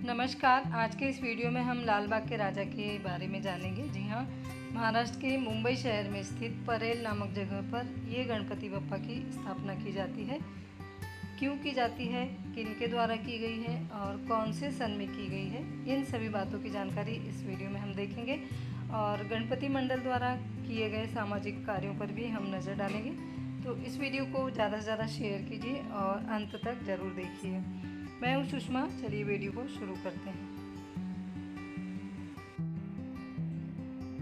नमस्कार। आज के इस वीडियो में हम लाल बाग के राजा के बारे में जानेंगे। जी हाँ, महाराष्ट्र के मुंबई शहर में स्थित परेल नामक जगह पर ये गणपति बप्पा की स्थापना की जाती है। क्यों की जाती है, किनके द्वारा की गई है और कौन से सन में की गई है, इन सभी बातों की जानकारी इस वीडियो में हम देखेंगे और गणपति मंडल द्वारा किए गए सामाजिक कार्यों पर भी हम नज़र डालेंगे। तो इस वीडियो को ज़्यादा से ज़्यादा शेयर कीजिए और अंत तक ज़रूर देखिए। मैं हूँ सुषमा। चलिए वीडियो को शुरू करते हैं।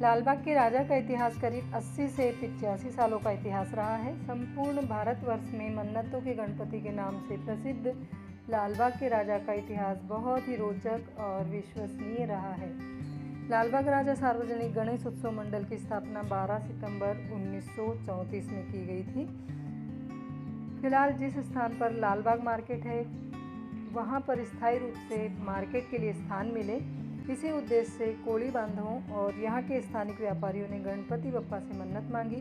लाल बाग के राजा का इतिहास करीब 80 से 85 सालों का इतिहास रहा है। संपूर्ण भारतवर्ष में मन्नतों के गणपति के नाम से प्रसिद्ध लाल बाग के राजा का इतिहास बहुत ही रोचक और विश्वसनीय रहा है। लाल बाग राजा सार्वजनिक गणेश उत्सव मंडल की स्थापना 12 सितंबर 1934 में की गई थी। फिलहाल जिस स्थान पर लाल बाग मार्केट है वहाँ पर स्थायी रूप से मार्केट के लिए स्थान मिले, इसी उद्देश्य से कोली बांधवों और यहाँ के स्थानिक व्यापारियों ने गणपति बप्पा से मन्नत मांगी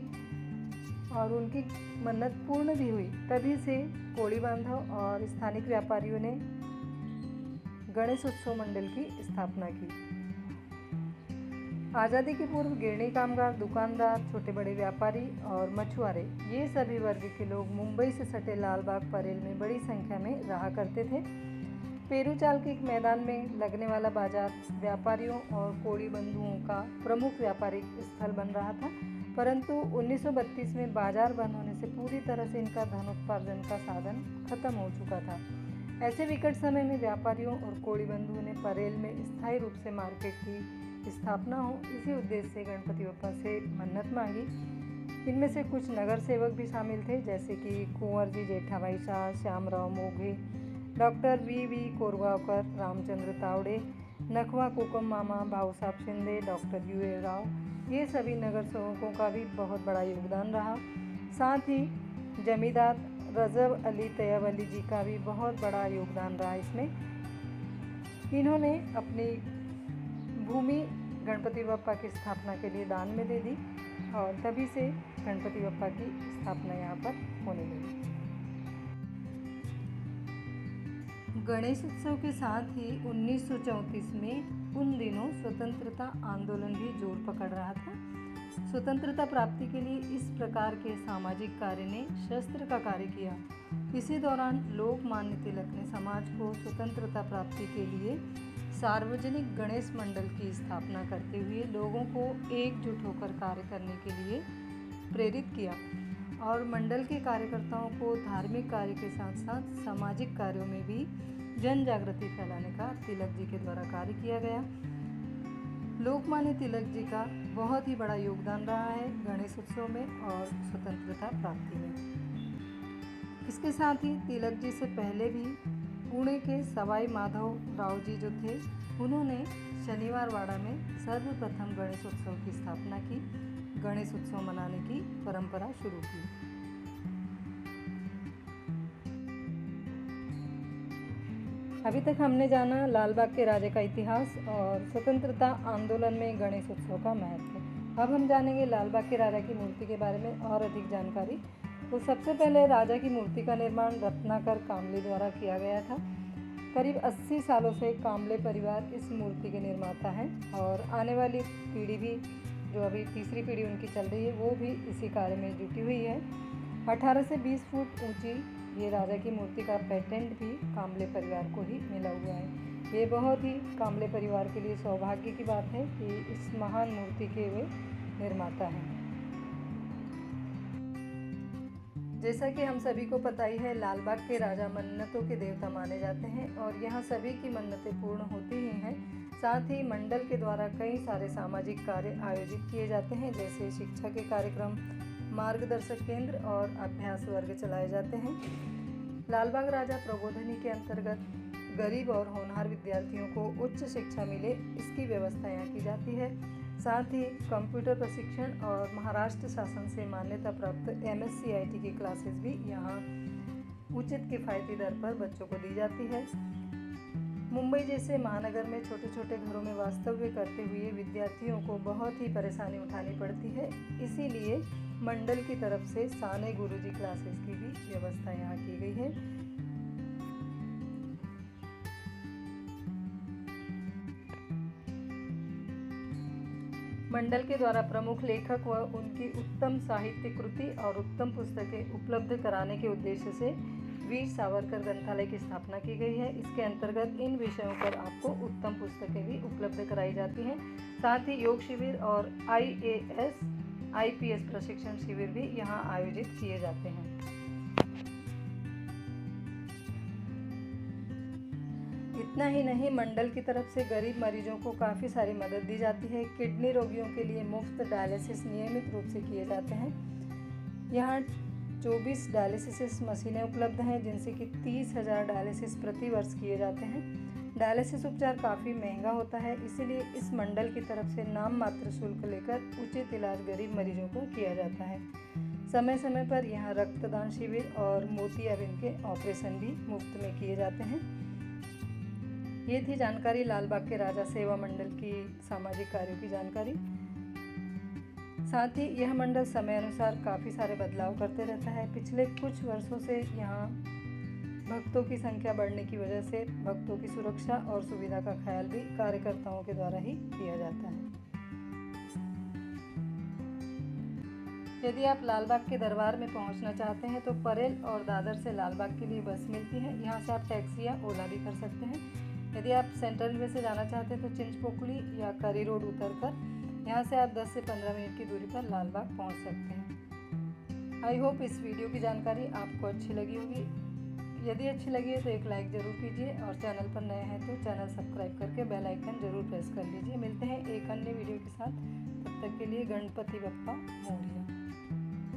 और उनकी मन्नत पूर्ण भी हुई। तभी से कोली बांधव और स्थानिक व्यापारियों ने गणेश उत्सव मंडल की स्थापना की। आज़ादी के पूर्व गिरणी कामगार, दुकानदार, छोटे बड़े व्यापारी और मछुआरे, ये सभी वर्ग के लोग मुंबई से सटे लाल बाग परेल में बड़ी संख्या में रहा करते थे। पेरूचाल के एक मैदान में लगने वाला बाजार व्यापारियों और कोली बंधुओं का प्रमुख व्यापारिक स्थल बन रहा था, परंतु 1932 में बाजार बंद होने से पूरी तरह से इनका धनोत्पादन का साधन खत्म हो चुका था। ऐसे विकट समय में व्यापारियों और कोली बंधुओं ने परेल में स्थायी रूप से मार्केट की स्थापना हो, इसी उद्देश्य से गणपति बप्पा से मन्नत मांगी। इनमें से कुछ नगर सेवक भी शामिल थे, जैसे कि कुंवर जी जेठाभाई शाह, श्यामराव मोघे, डॉक्टर वी कोरगावकर, रामचंद्र तावड़े, नखवा कोकम मामा, भाऊसाहब शिंदे, डॉक्टर यूए राव, ये सभी नगर सेवकों का भी बहुत बड़ा योगदान रहा। साथ ही जमींदार रजब अली तैयब अली जी का भी बहुत बड़ा योगदान रहा इसमें। इन्होंने अपनी भूमि गणपति बप्पा की स्थापना के लिए दान में दे दी और तभी से गणपति बप्पा की स्थापना यहाँ पर होने लगी। गणेश उत्सव के साथ ही 1934 में उन दिनों स्वतंत्रता आंदोलन भी जोर पकड़ रहा था। स्वतंत्रता प्राप्ति के लिए इस प्रकार के सामाजिक कार्य ने शस्त्र का कार्य किया। इसी दौरान लोकमान्य तिलक ने समाज को स्वतंत्रता प्राप्ति के लिए सार्वजनिक गणेश मंडल की स्थापना करते हुए लोगों को एकजुट होकर कार्य करने के लिए प्रेरित किया और मंडल के कार्यकर्ताओं को धार्मिक कार्य के साथ साथ सामाजिक कार्यों में भी जन जागृति फैलाने का तिलक जी के द्वारा कार्य किया गया। लोकमान्य तिलक जी का बहुत ही बड़ा योगदान रहा है गणेश उत्सव में और स्वतंत्रता प्राप्ति में। इसके साथ ही तिलक जी से पहले भी पुणे के सवाई माधव राव जी जो थे, उन्होंने शनिवार वाड़ा में सर्वप्रथम गणेश उत्सव की स्थापना की, गणेश उत्सव मनाने की परंपरा शुरू की। अभी तक हमने जाना लाल बाग के राजा का इतिहास और स्वतंत्रता आंदोलन में गणेश उत्सव का महत्व। अब हम जानेंगे लाल बाग के राजा की मूर्ति के बारे में और अधिक जानकारी। तो सबसे पहले राजा की मूर्ति का निर्माण रत्नाकर कामले द्वारा किया गया था। करीब 80 सालों से कामले परिवार इस मूर्ति के निर्माता हैं और आने वाली पीढ़ी भी, जो अभी तीसरी पीढ़ी उनकी चल रही है, वो भी इसी कार्य में जुटी हुई है। 18 से 20 फुट ऊंची ये राजा की मूर्ति का पेटेंट भी कामले परिवार को ही मिला हुआ है। ये बहुत ही कामले परिवार के लिए सौभाग्य की बात है कि इस महान मूर्ति के वे निर्माता हैं। जैसा कि हम सभी को पता ही है, लाल बाग के राजा मन्नतों के देवता माने जाते हैं और यहाँ सभी की मन्नतें पूर्ण होती ही हैं। साथ ही मंडल के द्वारा कई सारे सामाजिक कार्य आयोजित किए जाते हैं, जैसे शिक्षा के कार्यक्रम, मार्गदर्शक केंद्र और अभ्यास वर्ग चलाए जाते हैं। लाल बाग राजा प्रबोधिनी के अंतर्गत गरीब और होनहार विद्यार्थियों को उच्च शिक्षा मिले, इसकी व्यवस्था यहाँ की जाती है। साथ ही कंप्यूटर प्रशिक्षण और महाराष्ट्र शासन से मान्यता प्राप्त MSc की क्लासेस भी यहाँ उचित किफ़ायती दर पर बच्चों को दी जाती है। मुंबई जैसे महानगर में छोटे छोटे घरों में वास्तव्य करते हुए विद्यार्थियों को बहुत ही परेशानी उठानी पड़ती है, इसीलिए मंडल की तरफ से साने गुरुजी क्लासेस की भी व्यवस्था यहाँ की गई है। मंडल के द्वारा प्रमुख लेखक व उनकी उत्तम साहित्य कृति और उत्तम पुस्तकें उपलब्ध कराने के उद्देश्य से वीर सावरकर ग्रंथालय की स्थापना की गई है। इसके अंतर्गत इन विषयों पर आपको उत्तम पुस्तकें भी उपलब्ध कराई जाती हैं। साथ ही योग शिविर और IAS IPS प्रशिक्षण शिविर भी यहाँ आयोजित किए जाते हैं। इतना ही नहीं, मंडल की तरफ से गरीब मरीजों को काफ़ी सारी मदद दी जाती है। किडनी रोगियों के लिए मुफ्त डायलिसिस नियमित रूप से किए जाते हैं। यहाँ 24 डायलिसिस मशीनें उपलब्ध हैं, जिनसे कि 30,000 डायलिसिस प्रति वर्ष किए जाते हैं। डायलिसिस उपचार काफ़ी महंगा होता है, इसीलिए इस मंडल की तरफ से नाम मात्र शुल्क लेकर उचित इलाज गरीब मरीजों को किया जाता है। समय समय पर यहाँ रक्तदान शिविर और मोतियाबिंद के ऑपरेशन भी मुफ्त में किए जाते हैं। ये थी जानकारी लाल बाग के राजा सेवा मंडल की सामाजिक कार्यों की जानकारी। साथ ही यह मंडल समय अनुसार काफ़ी सारे बदलाव करते रहता है। पिछले कुछ वर्षों से यहाँ भक्तों की संख्या बढ़ने की वजह से भक्तों की सुरक्षा और सुविधा का ख्याल भी कार्यकर्ताओं के द्वारा ही किया जाता है। यदि आप लाल बाग के दरबार में पहुंचना चाहते हैं तो परेल और दादर से लाल बाग के लिए बस मिलती है। यहाँ से आप टैक्सी या ओला भी कर सकते हैं। यदि आप सेंट्रल रेलवे से जाना चाहते हैं तो चिंचपोकली या करी रोड उतरकर यहाँ से आप 10 से 15 मिनट की दूरी पर लाल बाग पहुँच सकते हैं। आई होप इस वीडियो की जानकारी आपको अच्छी लगी होगी। यदि अच्छी लगी है तो एक लाइक ज़रूर कीजिए और चैनल पर नए हैं तो चैनल सब्सक्राइब करके बेल आइकन ज़रूर प्रेस कर लीजिए। मिलते हैं एक अन्य वीडियो के साथ, तब तक के लिए गणपति बप्पा मोरया।